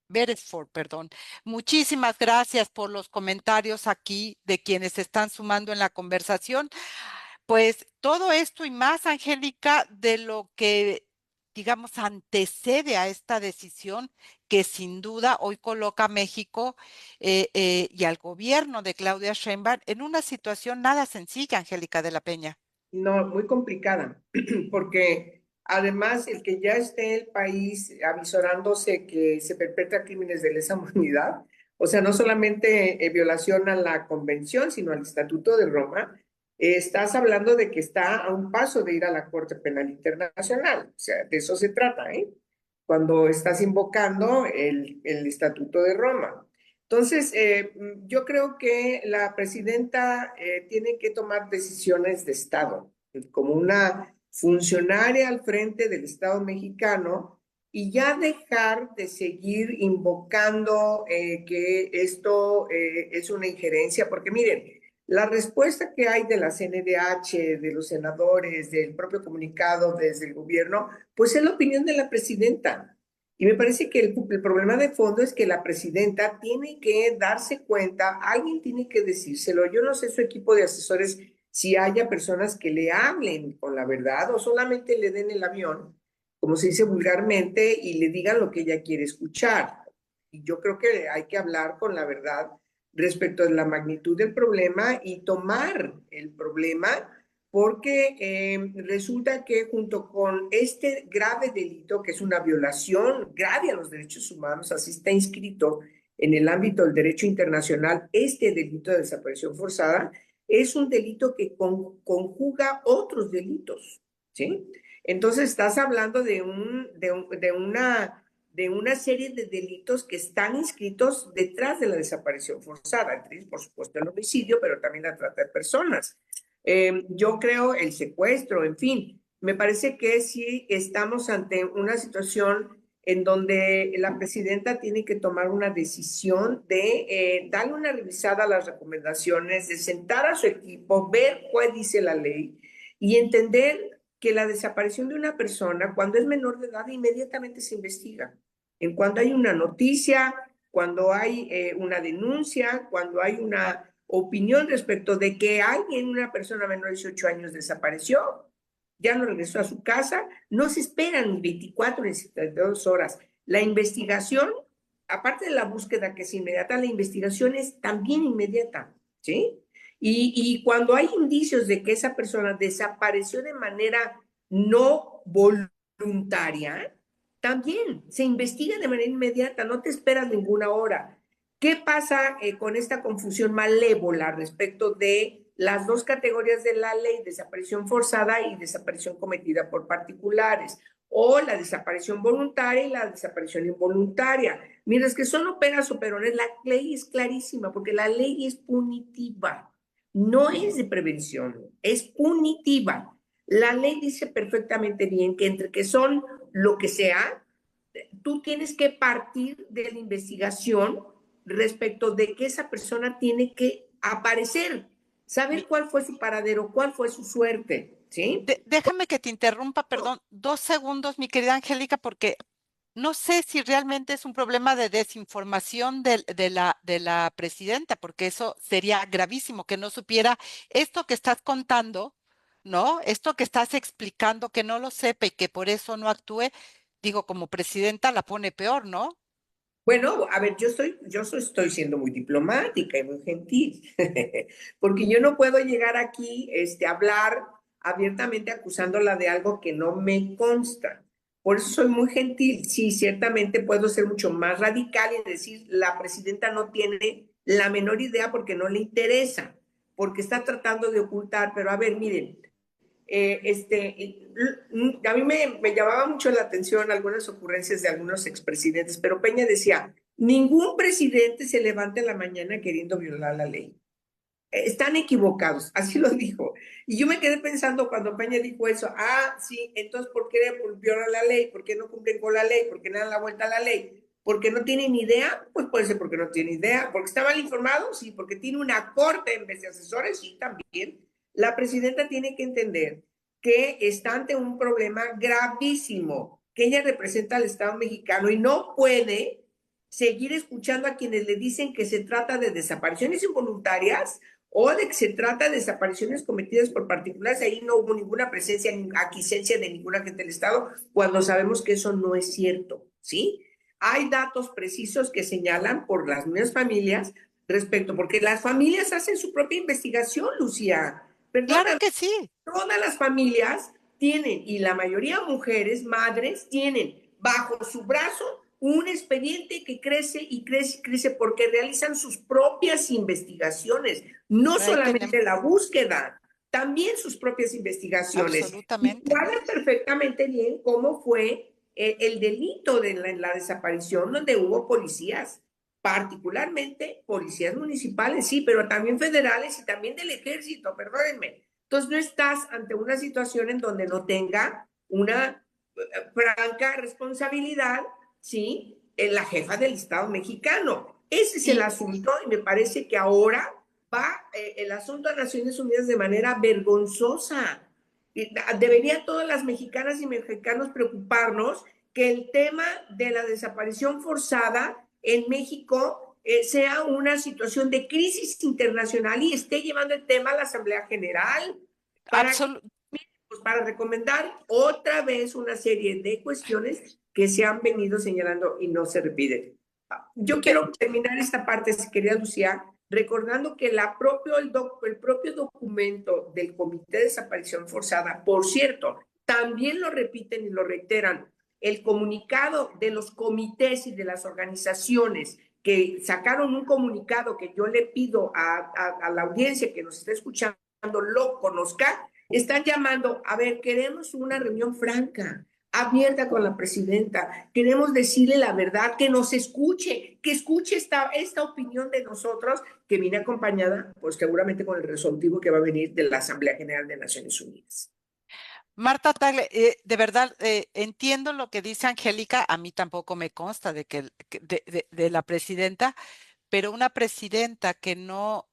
Beresford, perdón. Muchísimas gracias por los comentarios aquí de quienes se están sumando en la conversación. Pues todo esto y más, Angélica, de lo que, digamos, antecede a esta decisión que sin duda hoy coloca a México y al gobierno de Claudia Sheinbaum en una situación nada sencilla, Angélica de la Peña. No, muy complicada, porque además el que ya esté el país avisorándose que se perpetran crímenes de lesa humanidad, o sea, no solamente violación a la convención, sino al Estatuto de Roma, estás hablando de que está a un paso de ir a la Corte Penal Internacional, o sea, de eso se trata, ¿eh? Cuando estás invocando el Estatuto de Roma. Entonces, yo creo que la presidenta tiene que tomar decisiones de Estado, como una funcionaria al frente del Estado mexicano y ya dejar de seguir invocando que esto es una injerencia, porque miren, la respuesta que hay de la CNDH, de los senadores, del propio comunicado desde el gobierno, pues es la opinión de la presidenta. Y me parece que el problema de fondo es que la presidenta tiene que darse cuenta, alguien tiene que decírselo. Yo no sé su equipo de asesores si haya personas que le hablen con la verdad o solamente le den el avión, como se dice vulgarmente, y le digan lo que ella quiere escuchar. Y yo creo que hay que hablar con la verdad respecto a la magnitud del problema y tomar el problema, porque resulta que junto con este grave delito, que es una violación grave a los derechos humanos, así está inscrito en el ámbito del derecho internacional, este delito de desaparición forzada es un delito que conjuga otros delitos, ¿sí? Entonces estás hablando de una serie de delitos que están inscritos detrás de la desaparición forzada, entre ellos, por supuesto, el homicidio, pero también la trata de personas. Yo creo el secuestro, en fin, me parece que sí estamos ante una situación en donde la presidenta tiene que tomar una decisión de darle una revisada a las recomendaciones, de sentar a su equipo, ver cuál dice la ley y entender que la desaparición de una persona, cuando es menor de edad, inmediatamente se investiga. En cuando hay una noticia, cuando hay una denuncia, cuando hay una opinión respecto de que alguien, una persona menor de 18 años desapareció, ya no regresó a su casa, no se esperan ni 24 ni 72 horas. La investigación, aparte de la búsqueda que es inmediata, la investigación es también inmediata, ¿sí? Y cuando hay indicios de que esa persona desapareció de manera no voluntaria, también se investiga de manera inmediata, no te esperas ninguna hora. ¿Qué pasa con esta confusión malévola respecto de las dos categorías de la ley, desaparición forzada y desaparición cometida por particulares, o la desaparición voluntaria y la desaparición involuntaria? Mientras que son operas o perones, la ley es clarísima, porque la ley es punitiva, no es de prevención, es punitiva. La ley dice perfectamente bien que entre que son lo que sea, tú tienes que partir de la investigación respecto de que esa persona tiene que aparecer, saber cuál fue su paradero, cuál fue su suerte, ¿sí? Déjame que te interrumpa, perdón, 2 segundos, mi querida Angélica, porque no sé si realmente es un problema de desinformación de la presidenta, porque eso sería gravísimo, que no supiera esto que estás contando, ¿no? Esto que estás explicando, que no lo sepa y que por eso no actúe, digo, como presidenta la pone peor, ¿no? Bueno, a ver, estoy siendo muy diplomática y muy gentil, porque yo no puedo llegar aquí a hablar abiertamente acusándola de algo que no me consta. Por eso soy muy gentil. Sí, ciertamente puedo ser mucho más radical y decir, la presidenta no tiene la menor idea porque no le interesa, porque está tratando de ocultar. Pero a ver, miren, a mí me llamaba mucho la atención algunas ocurrencias de algunos expresidentes, pero Peña decía, ningún presidente se levanta en la mañana queriendo violar la ley. Están equivocados, así lo dijo. Y yo me quedé pensando cuando Peña dijo eso, sí, entonces ¿por qué violan la ley? ¿Por qué no cumplen con la ley? ¿Por qué no dan la vuelta a la ley? ¿Porque no tienen idea? Pues puede ser porque no tiene idea. ¿Porque está mal informado? Sí. ¿Porque tiene una corte en vez de asesores? Sí, también. La presidenta tiene que entender que está ante un problema gravísimo, que ella representa al Estado mexicano y no puede seguir escuchando a quienes le dicen que se trata de desapariciones involuntarias o de que se trata de desapariciones cometidas por particulares. Ahí no hubo ninguna presencia ni aquiescencia de ningún agente del Estado, cuando sabemos que eso no es cierto, ¿sí? Hay datos precisos que señalan por las mismas familias respecto, porque las familias hacen su propia investigación, Lucía. Claro Perdóname, que sí. todas las familias tienen, y la mayoría mujeres, madres, tienen bajo su brazo un expediente que crece y crece y crece porque realizan sus propias investigaciones, no solamente la búsqueda, también sus propias investigaciones. Y Absolutamente. saben perfectamente bien cómo fue el delito de la desaparición, donde hubo policías, particularmente policías municipales, sí, pero también federales y también del ejército, perdónenme. Entonces no estás ante una situación en donde no tenga una franca responsabilidad, ¿sí? En la jefa del Estado mexicano. Ese es el asunto y me parece que ahora va el asunto a Naciones Unidas de manera vergonzosa. Debería todas las mexicanas y mexicanos preocuparnos que el tema de la desaparición forzada en México sea una situación de crisis internacional y esté llevando el tema a la Asamblea General para, pues, para recomendar otra vez una serie de cuestiones que se han venido señalando y no se repiten. Yo quiero terminar esta parte, si quería, Lucía, recordando que el propio documento del Comité de Desaparición Forzada, por cierto, también lo repiten y lo reiteran, el comunicado de los comités y de las organizaciones que sacaron un comunicado que yo le pido a la audiencia que nos está escuchando lo conozca, están llamando, a ver, queremos una reunión franca, abierta con la presidenta, queremos decirle la verdad, que nos escuche, que escuche esta opinión de nosotros, que viene acompañada, pues seguramente con el resolutivo que va a venir de la Asamblea General de Naciones Unidas. Marta Tagle, de verdad, entiendo lo que dice Angélica, a mí tampoco me consta de la presidenta, pero una presidenta que no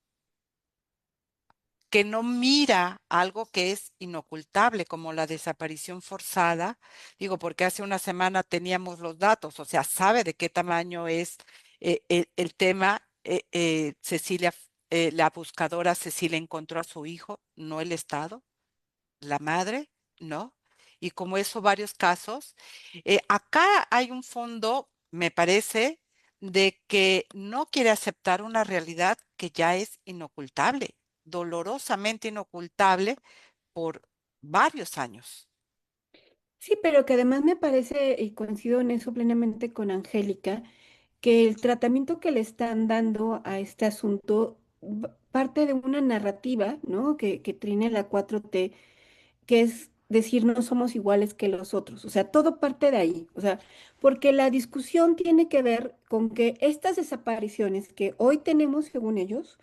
mira algo que es inocultable, como la desaparición forzada, digo, porque hace una semana teníamos los datos, o sea, sabe de qué tamaño es el tema. Cecilia, la buscadora Cecilia encontró a su hijo, no el Estado, la madre, ¿no? Y como eso, varios casos. Acá hay un fondo, me parece, de que no quiere aceptar una realidad que ya es inocultable, dolorosamente inocultable por varios años. Sí, pero que además me parece, y coincido en eso plenamente con Angélica, que el tratamiento que le están dando a este asunto parte de una narrativa, ¿no? Que trine la 4T, que es decir, no somos iguales que los otros. O sea, todo parte de ahí. O sea, porque la discusión tiene que ver con que estas desapariciones que hoy tenemos, según ellos,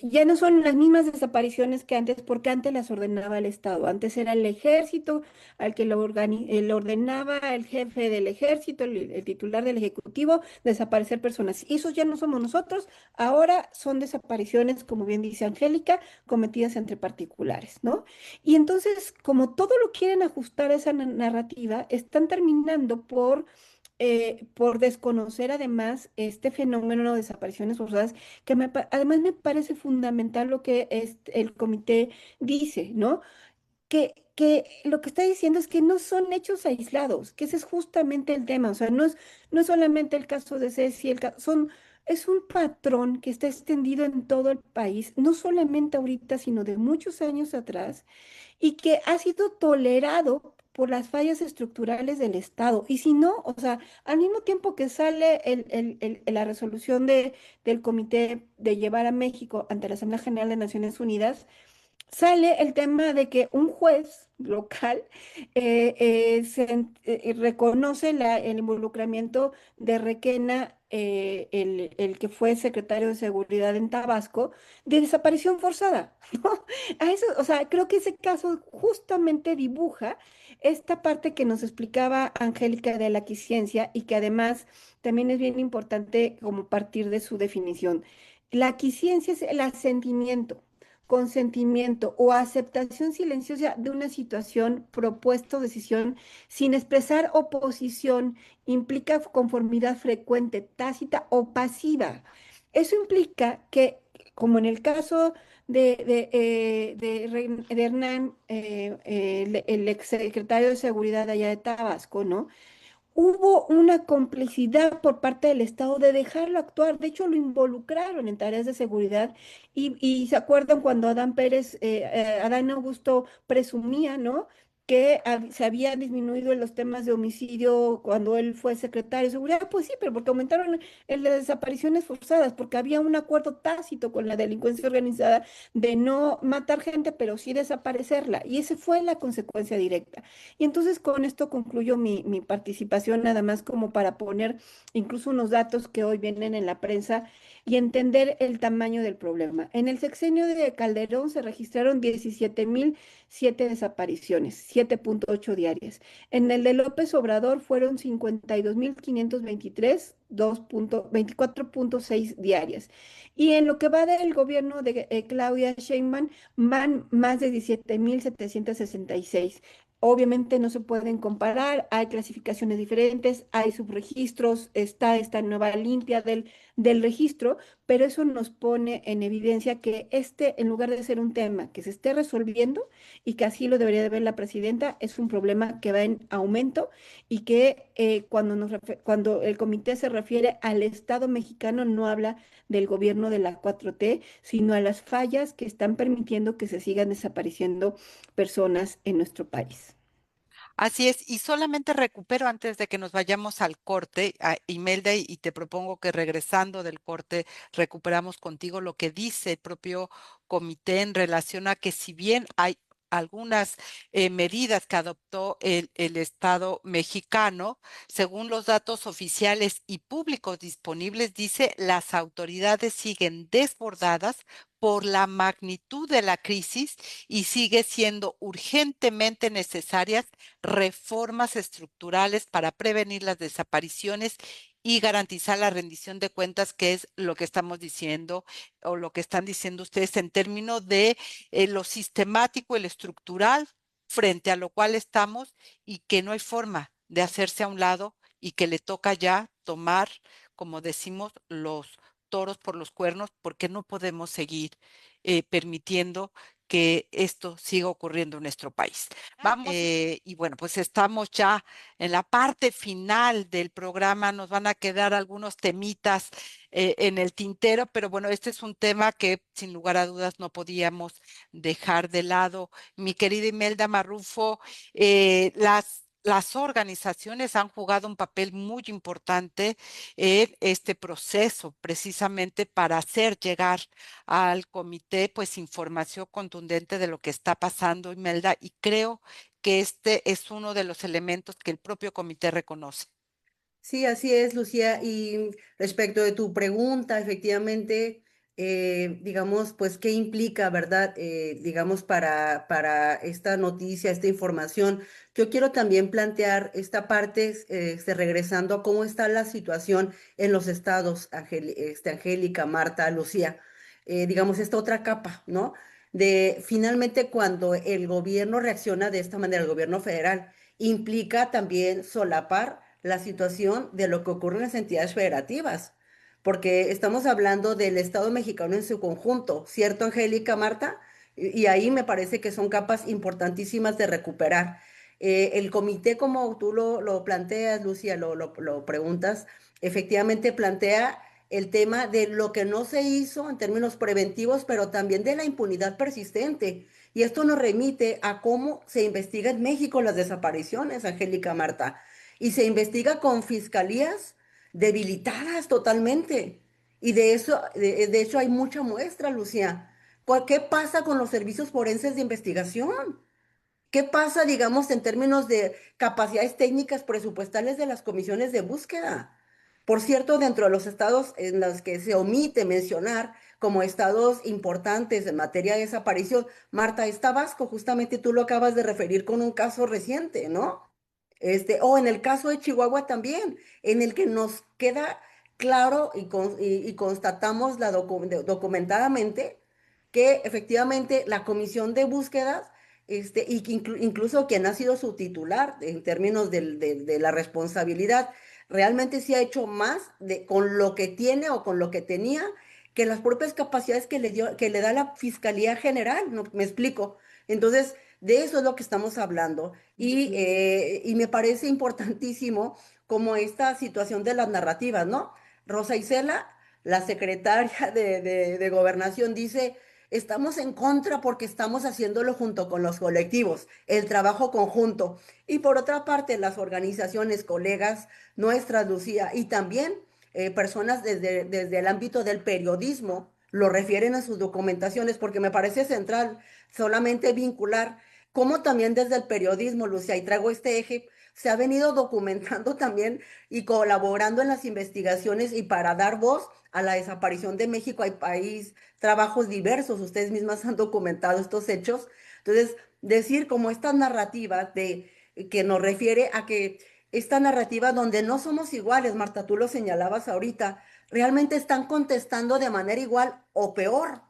ya no son las mismas desapariciones que antes, porque antes las ordenaba el Estado. Antes era el ejército al que lo ordenaba el jefe del ejército, el titular del ejecutivo, desaparecer personas. Y esos ya no somos nosotros, ahora son desapariciones, como bien dice Angélica, cometidas entre particulares, ¿no? Y entonces, como todo lo quieren ajustar a esa narrativa, están terminando por desconocer además este fenómeno de desapariciones forzadas, que además me parece fundamental lo que el comité dice, ¿no? Que lo que está diciendo es que no son hechos aislados, que ese es justamente el tema, o sea, no es solamente el caso de Ceci, es un patrón que está extendido en todo el país, no solamente ahorita, sino de muchos años atrás, y que ha sido tolerado por las fallas estructurales del Estado. Y si no, o sea, al mismo tiempo que sale la resolución del comité de llevar a México ante la Asamblea General de Naciones Unidas, sale el tema de que un juez local reconoce el involucramiento de Requena, el que fue secretario de Seguridad en Tabasco, de desaparición forzada, ¿no? A eso, o sea, creo que ese caso justamente dibuja esta parte que nos explicaba Angélica de la aquiescencia y que además también es bien importante como partir de su definición. La aquiescencia es el asentimiento, consentimiento o aceptación silenciosa de una situación, propuesta o decisión sin expresar oposición, implica conformidad frecuente, tácita o pasiva. Eso implica que, como en el caso de Hernán, el exsecretario de Seguridad allá de Tabasco, ¿no? Hubo una complicidad por parte del Estado de dejarlo actuar. De hecho, lo involucraron en tareas de seguridad. Y se acuerdan cuando Adán Augusto presumía, ¿no? Que se había disminuido en los temas de homicidio cuando él fue secretario de seguridad. Pues sí, pero porque aumentaron el de desapariciones forzadas, porque había un acuerdo tácito con la delincuencia organizada de no matar gente, pero sí desaparecerla. Y esa fue la consecuencia directa. Y entonces con esto concluyo mi participación, nada más como para poner incluso unos datos que hoy vienen en la prensa y entender el tamaño del problema. En el sexenio de Calderón se registraron 17.007 desapariciones, 7.8 diarias. En el de López Obrador fueron 52.523, 24.6 diarias. Y en lo que va del gobierno de Claudia Sheinbaum van más de 17.766. obviamente no se pueden comparar, hay clasificaciones diferentes, hay subregistros, está esta nueva limpia del registro, pero eso nos pone en evidencia que en lugar de ser un tema que se esté resolviendo y que así lo debería de ver la presidenta, es un problema que va en aumento y que cuando el comité se refiere al Estado mexicano no habla del gobierno de la 4T, sino a las fallas que están permitiendo que se sigan desapareciendo personas en nuestro país. Así es, y solamente recupero antes de que nos vayamos al corte, Imelda, y te propongo que regresando del corte recuperamos contigo lo que dice el propio comité en relación a que si bien hay algunas medidas que adoptó el Estado mexicano, según los datos oficiales y públicos disponibles, dice, las autoridades siguen desbordadas por la magnitud de la crisis y sigue siendo urgentemente necesarias reformas estructurales para prevenir las desapariciones y garantizar la rendición de cuentas, que es lo que estamos diciendo o lo que están diciendo ustedes en términos de lo sistemático y lo estructural, frente a lo cual estamos y que no hay forma de hacerse a un lado y que le toca ya tomar, como decimos, los toros por los cuernos, porque no podemos seguir permitiendo que esto siga ocurriendo en nuestro país. Vamos, y bueno, pues estamos ya en la parte final del programa, nos van a quedar algunos temitas en el tintero, pero bueno, este es un tema que sin lugar a dudas no podíamos dejar de lado. Mi querida Imelda Marrufo, las organizaciones han jugado un papel muy importante en este proceso, precisamente para hacer llegar al comité, pues, información contundente de lo que está pasando, Imelda, y creo que este es uno de los elementos que el propio comité reconoce. Sí, así es, Lucía. Y respecto de tu pregunta, efectivamente, digamos, pues, ¿qué implica, verdad? Digamos, para esta noticia, esta información. Yo quiero también plantear esta parte, regresando a cómo está la situación en los estados, Angélica, Marta, Lucía. Digamos, esta otra capa, ¿no? De finalmente cuando el gobierno reacciona de esta manera, el gobierno federal, implica también solapar la situación de lo que ocurre en las entidades federativas, porque estamos hablando del Estado mexicano en su conjunto, ¿cierto, Angélica, Marta? Y ahí me parece que son capas importantísimas de recuperar. El comité, como tú lo planteas, Lucia, lo preguntas, efectivamente plantea el tema de lo que no se hizo en términos preventivos, pero también de la impunidad persistente. Y esto nos remite a cómo se investiga en México las desapariciones, Angélica, Marta, y se investiga con fiscalías debilitadas totalmente. Y de hecho hay mucha muestra, Lucía. ¿Qué pasa con los servicios forenses de investigación? ¿Qué pasa, digamos, en términos de capacidades técnicas presupuestales de las comisiones de búsqueda? Por cierto, dentro de los estados en los que se omite mencionar como estados importantes en materia de desaparición, Marta, es Tabasco, justamente tú lo acabas de referir con un caso reciente, ¿no? O en el caso de Chihuahua también, en el que nos queda claro y constatamos documentadamente que efectivamente la comisión de búsquedas, y que incluso quien ha sido su titular en términos de la responsabilidad, realmente sí ha hecho más con lo que tiene o con lo que tenía que las propias capacidades que le da la Fiscalía General, ¿no? Me explico. Entonces, de eso es lo que estamos hablando. Y me parece importantísimo como esta situación de las narrativas, ¿no? Rosa Isela, la secretaria de Gobernación, dice, estamos en contra porque estamos haciéndolo junto con los colectivos, el trabajo conjunto. Y por otra parte, las organizaciones, colegas nuestras, Lucía, y también personas desde el ámbito del periodismo, lo refieren a sus documentaciones, porque me parece central solamente vincular cómo también desde el periodismo, Lucía, y traigo este eje, se ha venido documentando también y colaborando en las investigaciones y para dar voz a la desaparición de México. Hay trabajos diversos, ustedes mismas han documentado estos hechos. Entonces, decir como esta narrativa que nos refiere a que esta narrativa donde no somos iguales, Marta, tú lo señalabas ahorita, realmente están contestando de manera igual o peor,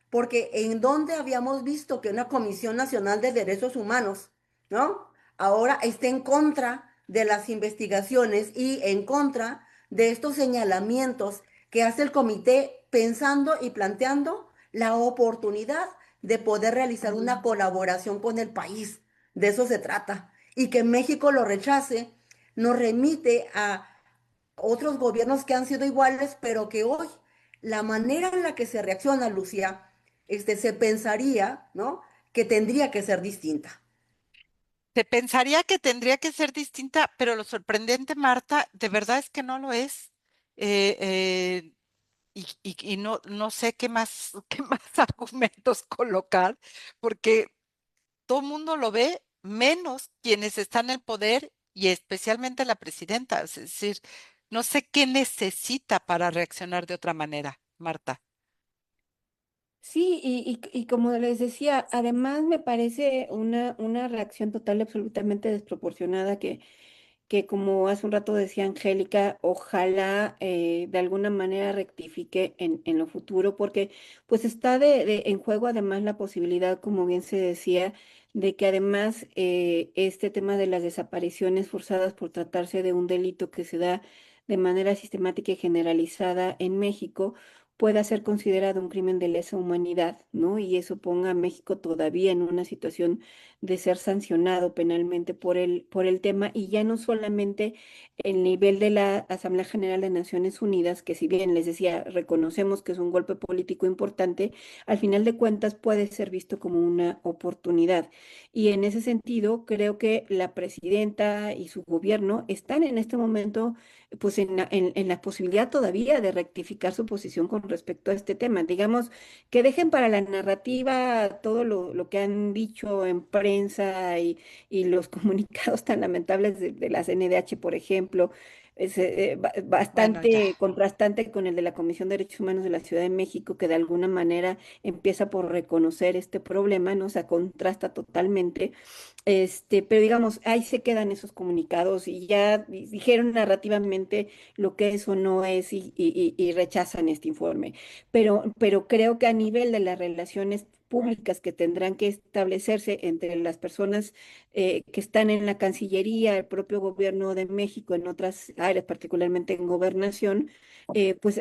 porque en donde habíamos visto que una Comisión Nacional de Derechos Humanos, ¿no? ahora esté en contra de las investigaciones y en contra de estos señalamientos que hace el comité pensando y planteando la oportunidad de poder realizar una colaboración con el país. De eso se trata. Y que México lo rechace nos remite a otros gobiernos que han sido iguales, pero que hoy la manera en la que se reacciona, Lucía, se pensaría, ¿no? Que tendría que ser distinta. Se pensaría que tendría que ser distinta, pero lo sorprendente, Marta, de verdad es que no lo es. Eh, eh, y no sé qué más, qué más argumentos colocar, porque todo el mundo lo ve, menos quienes están en el poder y especialmente la presidenta. Es decir, no sé qué necesita para reaccionar de otra manera, Marta. Sí, y como les decía, además me parece una reacción total y absolutamente desproporcionada que como hace un rato decía Angélica, ojalá de alguna manera rectifique en lo futuro, porque pues está en juego además la posibilidad, como bien se decía, de que además este tema de las desapariciones forzadas por tratarse de un delito que se da de manera sistemática y generalizada en México, pueda ser considerado un crimen de lesa humanidad, ¿no? Y eso ponga a México todavía en una situación de ser sancionado penalmente por el tema, y ya no solamente el nivel de la Asamblea General de Naciones Unidas, que si bien les decía, reconocemos que es un golpe político importante, al final de cuentas puede ser visto como una oportunidad. Y en ese sentido, creo que la presidenta y su gobierno están en este momento pues en la posibilidad todavía de rectificar su posición con respecto a este tema. Digamos, que dejen para la narrativa todo lo que han dicho en prensa y los comunicados tan lamentables de la CNDH, por ejemplo. Es Bueno, ya. bastante contrastante con el de la Comisión de Derechos Humanos de la Ciudad de México, que de alguna manera empieza por reconocer este problema, ¿no? O sea, contrasta totalmente. Pero digamos, ahí se quedan esos comunicados y ya dijeron narrativamente lo que es o no es y rechazan este informe. Pero creo que a nivel de las relaciones públicas que tendrán que establecerse entre las personas que están en la Cancillería, el propio gobierno de México, en otras áreas, particularmente en gobernación, pues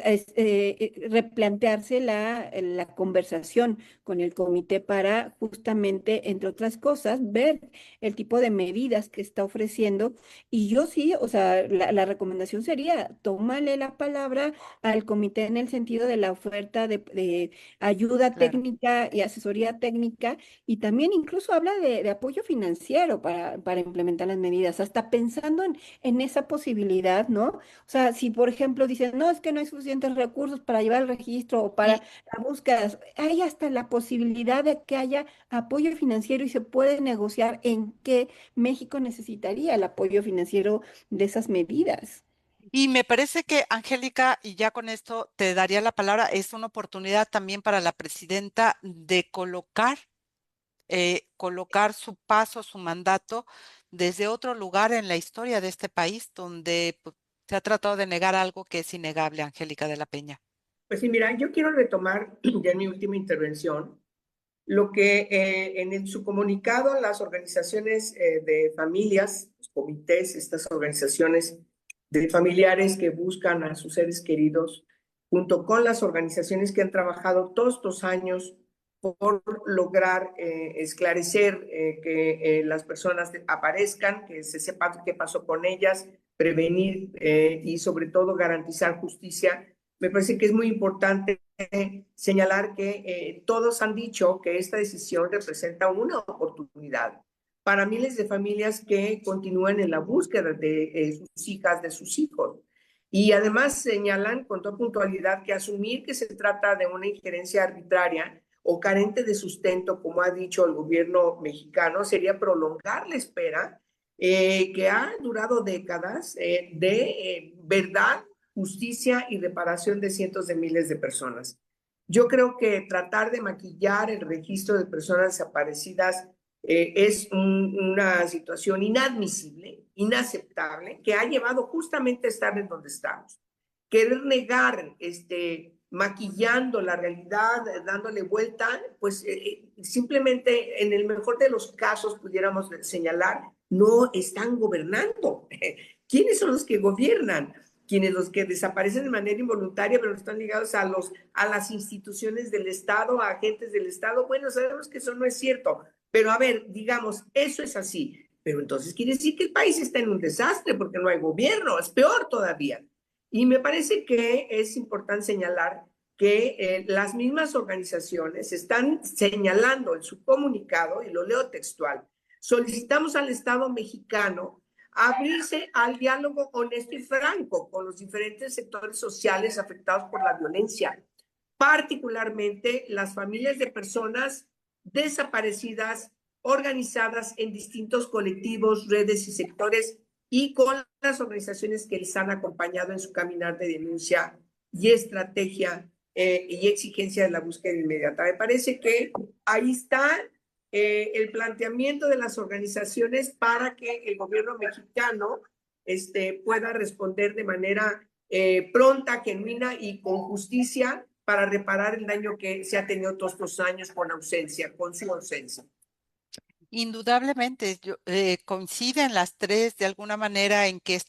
replantearse la conversación con el comité para justamente, entre otras cosas, ver el tipo de medidas que está ofreciendo. Y yo sí, o sea, la recomendación sería, tómale la palabra al comité en el sentido de la oferta de ayuda Claro. técnica y asesoría técnica, y también incluso habla de apoyo financiero para implementar las medidas, hasta pensando en esa posibilidad, ¿no? O sea, si por ejemplo dicen, no, es que no hay suficientes recursos para llevar el registro o para Y, la búsqueda, hay hasta la posibilidad de que haya apoyo financiero y se puede negociar en qué México necesitaría el apoyo financiero de esas medidas. y me parece que, Angélica, y ya con esto te daría la palabra, es una oportunidad también para la presidenta de colocar su paso, su mandato desde otro lugar en la historia de este país, donde pues, se ha tratado de negar algo que es innegable, Angélica de la Peña. Pues sí, mira, yo quiero retomar ya en mi última intervención lo que su comunicado las organizaciones de familias, los comités, estas organizaciones de familiares que buscan a sus seres queridos, junto con las organizaciones que han trabajado todos estos años por lograr esclarecer que las personas aparezcan, que se sepa qué pasó con ellas, prevenir y sobre todo garantizar justicia. Me parece que es muy importante señalar que todos han dicho que esta decisión representa una oportunidad para miles de familias que continúan en la búsqueda de sus hijas, de sus hijos. Y además señalan con toda puntualidad que asumir que se trata de una injerencia arbitraria o carente de sustento, como ha dicho el gobierno mexicano, sería prolongar la espera que ha durado décadas de verdad, justicia y reparación de cientos de miles de personas. Yo creo que tratar de maquillar el registro de personas desaparecidas es una situación inadmisible, inaceptable, que ha llevado justamente a estar en donde estamos. Querer negar, maquillando la realidad, dándole vuelta, pues simplemente en el mejor de los casos pudiéramos señalar no están gobernando. ¿Quiénes son los que gobiernan? Quienes los que desaparecen de manera involuntaria, pero están ligados a las instituciones del Estado, a agentes del Estado. Bueno, sabemos que eso no es cierto, pero a ver, digamos, eso es así. Pero entonces quiere decir que el país está en un desastre porque no hay gobierno, es peor todavía. Y me parece que es importante señalar que las mismas organizaciones están señalando en su comunicado, y lo leo textual: solicitamos al Estado mexicano abrirse al diálogo honesto y franco con los diferentes sectores sociales afectados por la violencia, particularmente las familias de personas desaparecidas, organizadas en distintos colectivos, redes y sectores, y con las organizaciones que les han acompañado en su caminar de denuncia y estrategia y exigencia de la búsqueda inmediata. Me parece que ahí está el planteamiento de las organizaciones para que el gobierno mexicano pueda responder de manera pronta, genuina y con justicia para reparar el daño que se ha tenido todos estos años con su ausencia. Indudablemente, coinciden las tres de alguna manera en que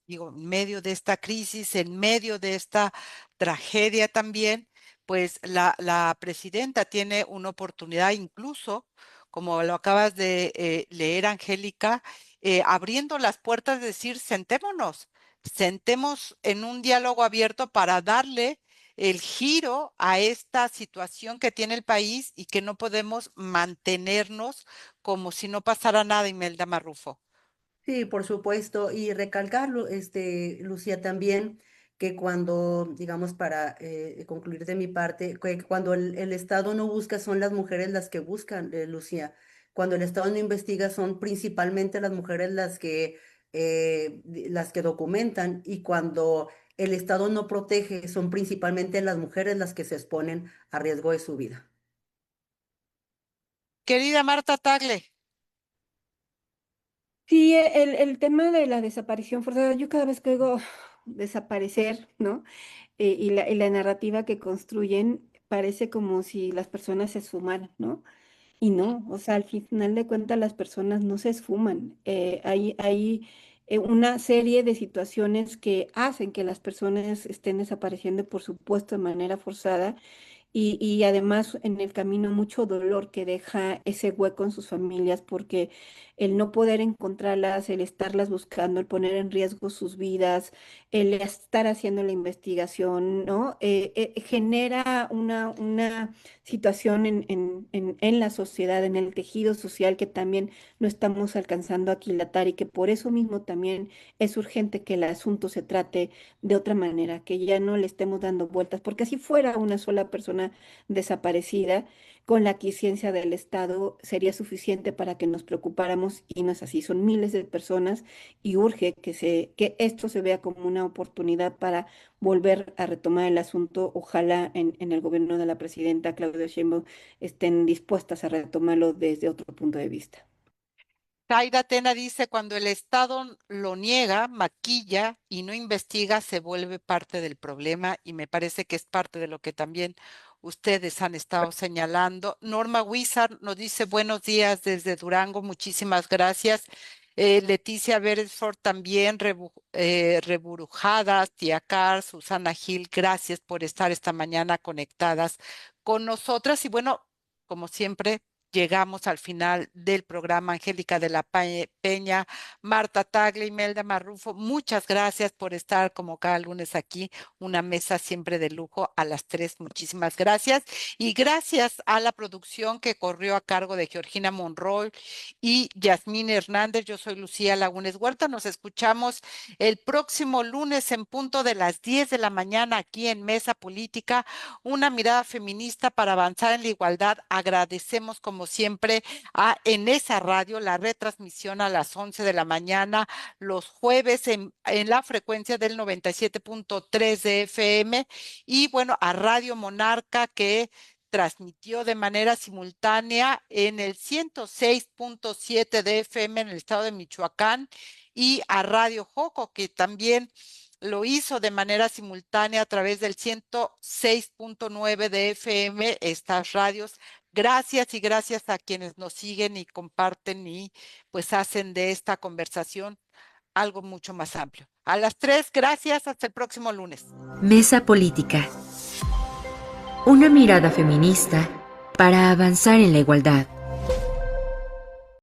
en medio de esta crisis, en medio de esta tragedia también, pues la presidenta tiene una oportunidad, incluso, como lo acabas de leer, Angélica, abriendo las puertas, de decir, sentemos en un diálogo abierto para darle el giro a esta situación que tiene el país y que no podemos mantenernos como si no pasara nada, Imelda Marrufo. Sí, por supuesto, y recalcarlo, Lucía, también que cuando, digamos, para concluir de mi parte, que cuando el Estado no busca, son las mujeres las que buscan, Lucía. Cuando el Estado no investiga, son principalmente las mujeres las que documentan, y cuando el Estado no protege, son principalmente las mujeres las que se exponen a riesgo de su vida. Querida Marta Tagle. Sí, el tema de la desaparición forzada, yo cada vez que oigo desaparecer, ¿no? Y la narrativa que construyen parece como si las personas se esfumaran, ¿no? Y no, o sea, al final de cuentas las personas no se esfuman. Hay una serie de situaciones que hacen que las personas estén desapareciendo, por supuesto, de manera forzada. Y además en el camino mucho dolor que deja ese hueco en sus familias, porque el no poder encontrarlas, el estarlas buscando, el poner en riesgo sus vidas, el estar haciendo la investigación, ¿no? Genera una situación en la sociedad, en el tejido social, que también no estamos alcanzando a aquilatar, y que por eso mismo también es urgente que el asunto se trate de otra manera, que ya no le estemos dando vueltas, porque si fuera una sola persona desaparecida, con la aquiescencia del Estado sería suficiente para que nos preocupáramos, y no es así, son miles de personas, y urge que esto se vea como una oportunidad para volver a retomar el asunto. Ojalá en el gobierno de la presidenta Claudia Sheinbaum estén dispuestas a retomarlo desde otro punto de vista. Zaida Tena dice, cuando el Estado lo niega, maquilla y no investiga, se vuelve parte del problema, y me parece que es parte de lo que también ustedes han estado señalando. Norma Wizard nos dice, buenos días desde Durango, muchísimas gracias. Leticia Beresford también, Reburujadas, Tía Car, Susana Gil, gracias por estar esta mañana conectadas con nosotras. Y bueno, como siempre, llegamos al final del programa. Angélica de la Peña, Marta Tagle, Imelda Marrufo, muchas gracias por estar como cada lunes aquí, una mesa siempre de lujo a las 3. Muchísimas gracias. Y gracias a la producción que corrió a cargo de Georgina Monroy y Yasmín Hernández. Yo soy Lucía Lagunes Huerta. Nos escuchamos el próximo lunes en punto de las 10 de la mañana aquí en Mesa Política, una mirada feminista para avanzar en la igualdad. Agradecemos como siempre en esa radio la retransmisión a las 11 de la mañana los jueves en la frecuencia del 97.3 de FM, y bueno, a Radio Monarca, que transmitió de manera simultánea en el 106.7 de FM en el estado de Michoacán, y a Radio Joco, que también lo hizo de manera simultánea a través del 106.9 de FM. Estas radios Gracias y gracias a quienes nos siguen y comparten y pues hacen de esta conversación algo mucho más amplio. A las 3, gracias, hasta el próximo lunes. Mesa Política. Una mirada feminista para avanzar en la igualdad.